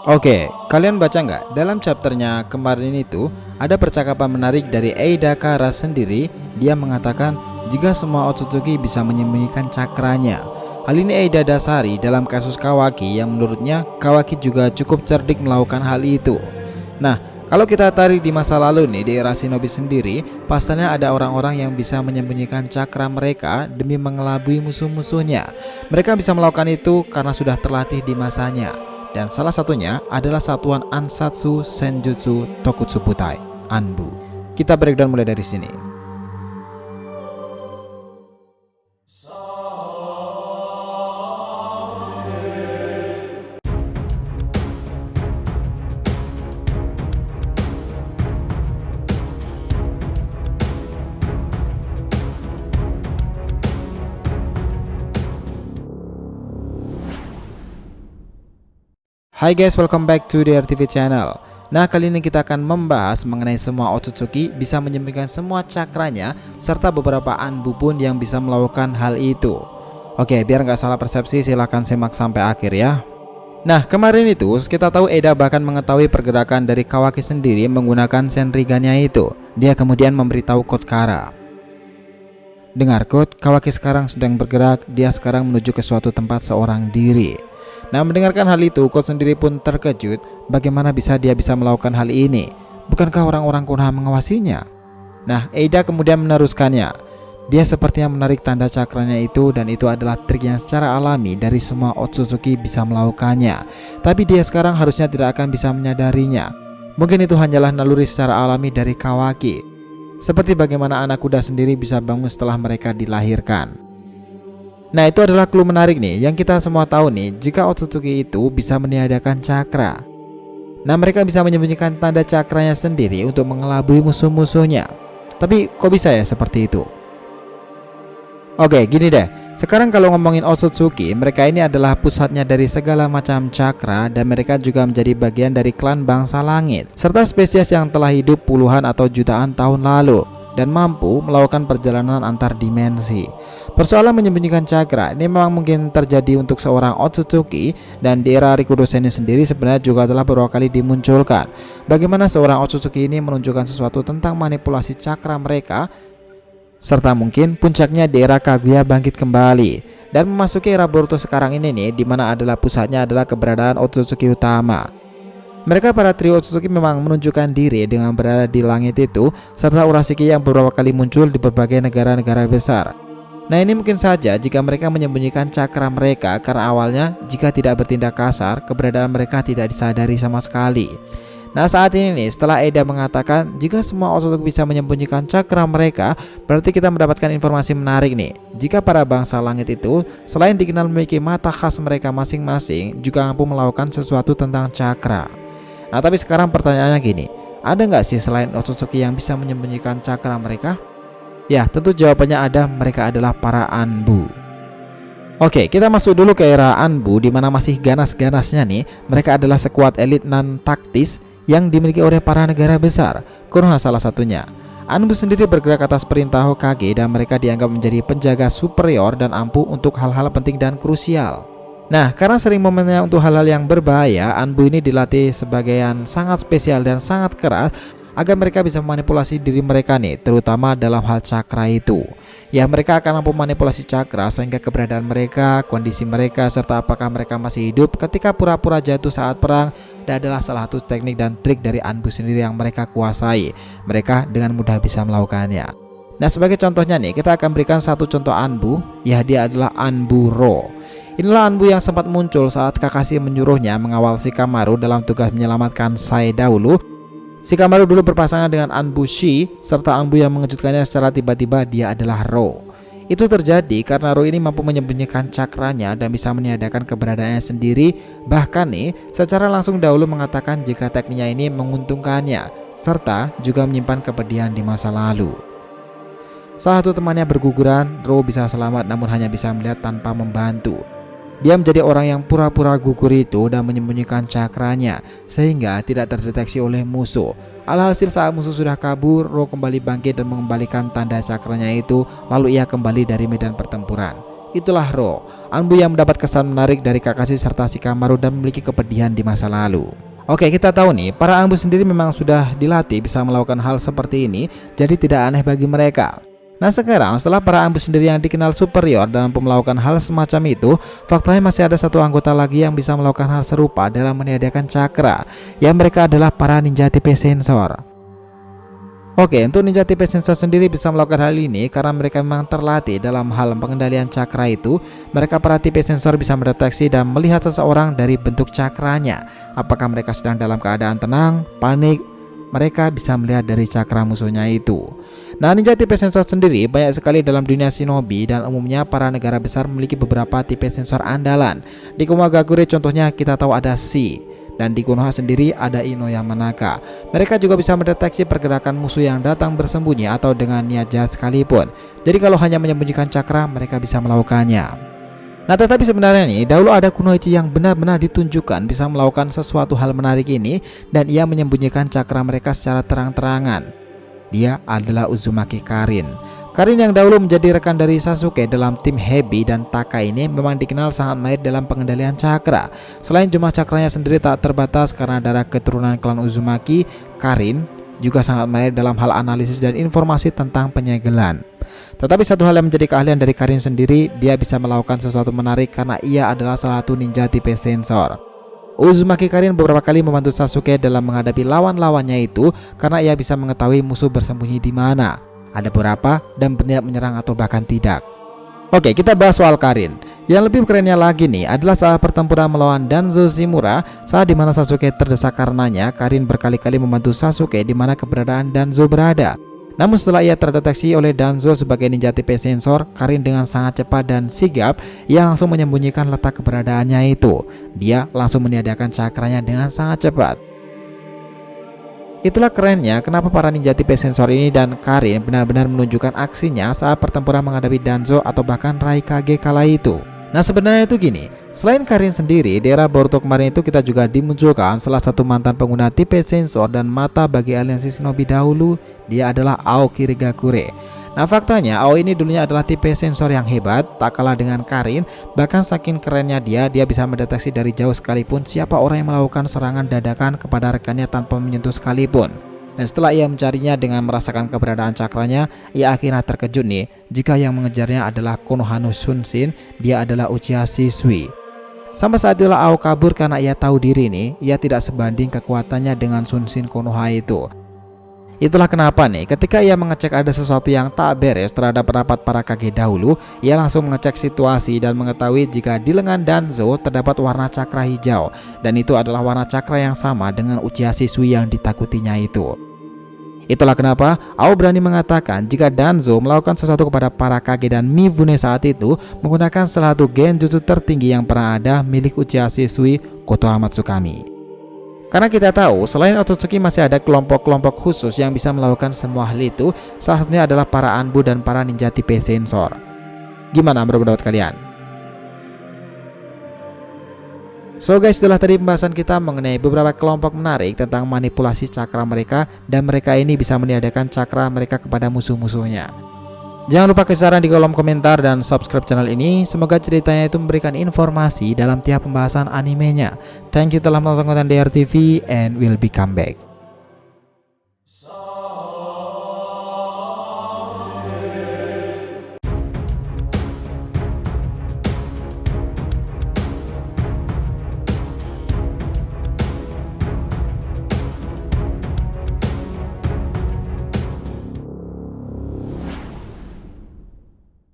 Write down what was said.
Oke, kalian baca nggak? Dalam chapternya kemarin itu ada percakapan menarik dari Eida Kara sendiri. Dia mengatakan jika semua Otsutsuki bisa menyembunyikan cakranya. Hal ini Eida dasari dalam kasus Kawaki yang menurutnya Kawaki juga cukup cerdik melakukan hal itu. Nah, kalau kita tarik di masa lalu nih, di era shinobi sendiri, pastinya ada orang-orang yang bisa menyembunyikan cakra mereka demi mengelabui musuh-musuhnya. Mereka bisa melakukan itu karena sudah terlatih di masanya. Dan salah satunya adalah satuan Ansatsu Senjutsu Tokutsubutai, ANBU. Kita breakdown mulai dari sini. Hai guys, welcome back to the RTV channel. Nah, kali ini kita akan membahas mengenai semua Otsutsuki bisa menyembunyikan semua cakranya, serta beberapa ANBU pun yang bisa melakukan hal itu. Oke, biar nggak salah persepsi, silahkan simak sampai akhir ya. Nah, kemarin itu kita tahu Eida bahkan mengetahui pergerakan dari Kawaki sendiri menggunakan Senrigannya itu. Dia kemudian memberitahu Code Kara. Dengar Code, Kawaki sekarang sedang bergerak, dia sekarang menuju ke suatu tempat seorang diri. Nah, mendengarkan hal itu, Code sendiri pun terkejut. Bagaimana bisa dia bisa melakukan hal ini? Bukankah orang-orang Konoha mengawasinya? Nah, Eida kemudian meneruskannya. Dia sepertinya menarik tanda cakranya itu, dan itu adalah trik yang secara alami dari semua Otsutsuki bisa melakukannya. Tapi dia sekarang harusnya tidak akan bisa menyadarinya. Mungkin itu hanyalah naluri secara alami dari Kawaki. Seperti bagaimana anak kuda sendiri bisa bangun setelah mereka dilahirkan. Nah, itu adalah clue menarik nih yang kita semua tahu nih, jika Otsutsuki itu bisa meniadakan cakra. Nah, mereka bisa menyembunyikan tanda cakranya sendiri untuk mengelabui musuh-musuhnya. Tapi kok bisa ya seperti itu? Oke, gini deh. Sekarang kalau ngomongin Otsutsuki, mereka ini adalah pusatnya dari segala macam cakra, dan mereka juga menjadi bagian dari klan bangsa langit, serta spesies yang telah hidup puluhan atau jutaan tahun lalu dan mampu melakukan perjalanan antar dimensi. Persoalan menyembunyikan cakra ini memang mungkin terjadi untuk seorang Otsutsuki, dan di era Rikudo Senin sendiri sebenarnya juga telah beberapa kali dimunculkan. Bagaimana seorang Otsutsuki ini menunjukkan sesuatu tentang manipulasi cakra mereka, serta mungkin puncaknya di era Kaguya bangkit kembali dan memasuki era Boruto sekarang ini nih, dimana adalah pusatnya adalah keberadaan Otsutsuki utama. Mereka para trio Otsutsuki memang menunjukkan diri dengan berada di langit itu, serta Urashiki yang beberapa kali muncul di berbagai negara-negara besar. Nah, ini mungkin saja jika mereka menyembunyikan cakra mereka karena awalnya jika tidak bertindak kasar, keberadaan mereka tidak disadari sama sekali. Nah, saat ini nih, setelah Eida mengatakan jika semua Otsutsuki bisa menyembunyikan cakra mereka, berarti kita mendapatkan informasi menarik nih. Jika para bangsa langit itu selain dikenal memiliki mata khas mereka masing-masing, juga mampu melakukan sesuatu tentang cakra. Nah, tapi sekarang pertanyaannya gini, ada nggak sih selain Otsutsuki yang bisa menyembunyikan cakra mereka? Ya, tentu jawabannya ada, mereka adalah para ANBU. Oke, kita masuk dulu ke era ANBU, di mana masih ganas-ganasnya nih. Mereka adalah sekuat elit non taktis yang dimiliki oleh para negara besar, Konoha salah satunya. ANBU sendiri bergerak atas perintah Hokage, dan mereka dianggap menjadi penjaga superior dan ampuh untuk hal-hal penting dan krusial. Nah, karena sering momennya untuk hal-hal yang berbahaya, ANBU ini dilatih sebagian sangat spesial dan sangat keras agar mereka bisa memanipulasi diri mereka nih, terutama dalam hal cakra itu. Ya, mereka akan mampu memanipulasi cakra sehingga keberadaan mereka, kondisi mereka, serta apakah mereka masih hidup ketika pura-pura jatuh saat perang, dan adalah salah satu teknik dan trik dari ANBU sendiri yang mereka kuasai. Mereka dengan mudah bisa melakukannya. Nah, sebagai contohnya nih, kita akan berikan satu contoh ANBU. Ya, dia adalah ANBU Ro. Inilah ANBU yang sempat muncul saat Kakashi menyuruhnya mengawal Shikamaru dalam tugas menyelamatkan Sai dahulu. Shikamaru dulu berpasangan dengan ANBU Shi, serta ANBU yang mengejutkannya secara tiba-tiba dia adalah Ro. Itu terjadi karena Ro ini mampu menyembunyikan cakranya dan bisa meniadakan keberadaannya sendiri. Bahkan nih, secara langsung dahulu mengatakan jika tekniknya ini menguntungkannya, serta juga menyimpan kepedihan di masa lalu. Salah satu temannya berguguran, Ro bisa selamat namun hanya bisa melihat tanpa membantu. Dia menjadi orang yang pura-pura gugur itu dan menyembunyikan cakranya sehingga tidak terdeteksi oleh musuh. Alhasil saat musuh sudah kabur, Ro kembali bangkit dan mengembalikan tanda cakranya itu, lalu ia kembali dari medan pertempuran. itulah Ro, Anbu yang mendapat kesan menarik dari Kakashi serta Shikamaru dan memiliki kepedihan di masa lalu. Oke, kita tahu nih, para Anbu sendiri memang sudah dilatih bisa melakukan hal seperti ini, jadi tidak aneh bagi mereka. Nah sekarang setelah para Anbu sendiri yang dikenal superior dalam melakukan hal semacam itu, faktanya masih ada satu anggota lagi yang bisa melakukan hal serupa dalam meniadakan cakra, yang mereka adalah para ninja tipe sensor. Oke, untuk ninja tipe sensor sendiri bisa melakukan hal ini karena mereka memang terlatih dalam hal pengendalian cakra itu. Mereka para tipe sensor bisa mendeteksi dan melihat seseorang dari bentuk cakranya. Apakah mereka sedang dalam keadaan tenang, panik, mereka bisa melihat dari cakra musuhnya itu. Nah, ninja tipe sensor sendiri banyak sekali dalam dunia shinobi dan umumnya para negara besar memiliki beberapa tipe sensor andalan. Di Komagakure contohnya kita tahu ada Shi. Dan di Konoha sendiri ada Ino Yamanaka. Mereka juga bisa mendeteksi pergerakan musuh yang datang bersembunyi atau dengan niat jahat sekalipun. Jadi kalau hanya menyembunyikan cakra, mereka bisa melakukannya. Nah tetapi sebenarnya nih, dahulu ada kunoichi yang benar-benar ditunjukkan bisa melakukan sesuatu hal menarik ini, dan ia menyembunyikan cakra mereka secara terang-terangan. Dia adalah Uzumaki Karin. Karin yang dahulu menjadi rekan dari Sasuke dalam tim Hebi dan Taka ini memang dikenal sangat mahir dalam pengendalian cakra. Selain jumlah cakranya sendiri tak terbatas karena darah keturunan klan Uzumaki, Karin juga sangat mahir dalam hal analisis dan informasi tentang penyegelan. Tetapi satu hal yang menjadi keahlian dari Karin sendiri, dia bisa melakukan sesuatu menarik karena ia adalah salah satu ninja tipe sensor. Uzumaki Karin beberapa kali membantu Sasuke dalam menghadapi lawan-lawannya itu karena ia bisa mengetahui musuh bersembunyi di mana, ada berapa, dan berniat menyerang atau bahkan tidak. Oke, kita bahas soal Karin. Yang lebih kerennya lagi nih adalah saat pertempuran melawan Danzo Shimura, saat dimana Sasuke terdesak karenanya, Karin berkali-kali membantu Sasuke di mana keberadaan Danzo berada. Namun setelah ia terdeteksi oleh Danzo sebagai ninja tipe sensor, Karin dengan sangat cepat dan sigap ia langsung menyembunyikan letak keberadaannya itu. Dia langsung meniadakan cakranya dengan sangat cepat. Itulah kerennya kenapa para ninja tipe sensor ini dan Karin benar-benar menunjukkan aksinya saat pertempuran menghadapi Danzo atau bahkan Raikage kala itu. Nah sebenarnya itu gini, selain Karin sendiri, di era Boruto kemarin itu kita juga dimunculkan salah satu mantan pengguna tipe sensor dan mata bagi aliansi shinobi dahulu. Dia adalah Aoki Rigakure. Nah faktanya Ao ini dulunya adalah tipe sensor yang hebat, tak kalah dengan Karin. Bahkan saking kerennya dia bisa mendeteksi dari jauh sekalipun siapa orang yang melakukan serangan dadakan kepada rekannya tanpa menyentuh sekalipun. Dan setelah ia mencarinya dengan merasakan keberadaan cakranya, ia akhirnya terkejut nih jika yang mengejarnya adalah Konohano Shunshin. Dia adalah Uchiha Shisui. Sampai saat itulah Ao kabur karena ia tahu diri nih, ia tidak sebanding kekuatannya dengan Shunshin Konoha itu. Itulah kenapa nih ketika ia mengecek ada sesuatu yang tak beres terhadap rapat para kage dahulu, ia langsung mengecek situasi dan mengetahui jika di lengan Danzo terdapat warna cakra hijau, dan itu adalah warna cakra yang sama dengan Uchiha Shisui yang ditakutinya itu. Itulah kenapa Ao berani mengatakan jika Danzo melakukan sesuatu kepada para kage dan Mifune saat itu menggunakan salah satu genjutsu tertinggi yang pernah ada milik Uchiha Shisui, Kotoha Matsukami. Karena kita tahu selain Otsutsuki masih ada kelompok-kelompok khusus yang bisa melakukan semua hal itu. Salah satunya adalah para Anbu dan para ninja tipe sensor. Gimana menurut pendapat kalian? So guys, itulah tadi pembahasan kita mengenai beberapa kelompok menarik tentang manipulasi cakra mereka, dan mereka ini bisa meniadakan cakra mereka kepada musuh-musuhnya. Jangan lupa kasih saran di kolom komentar dan subscribe channel ini. Semoga ceritanya itu memberikan informasi dalam tiap pembahasan animenya. Thank you telah menonton konten DR TV and we'll be come back.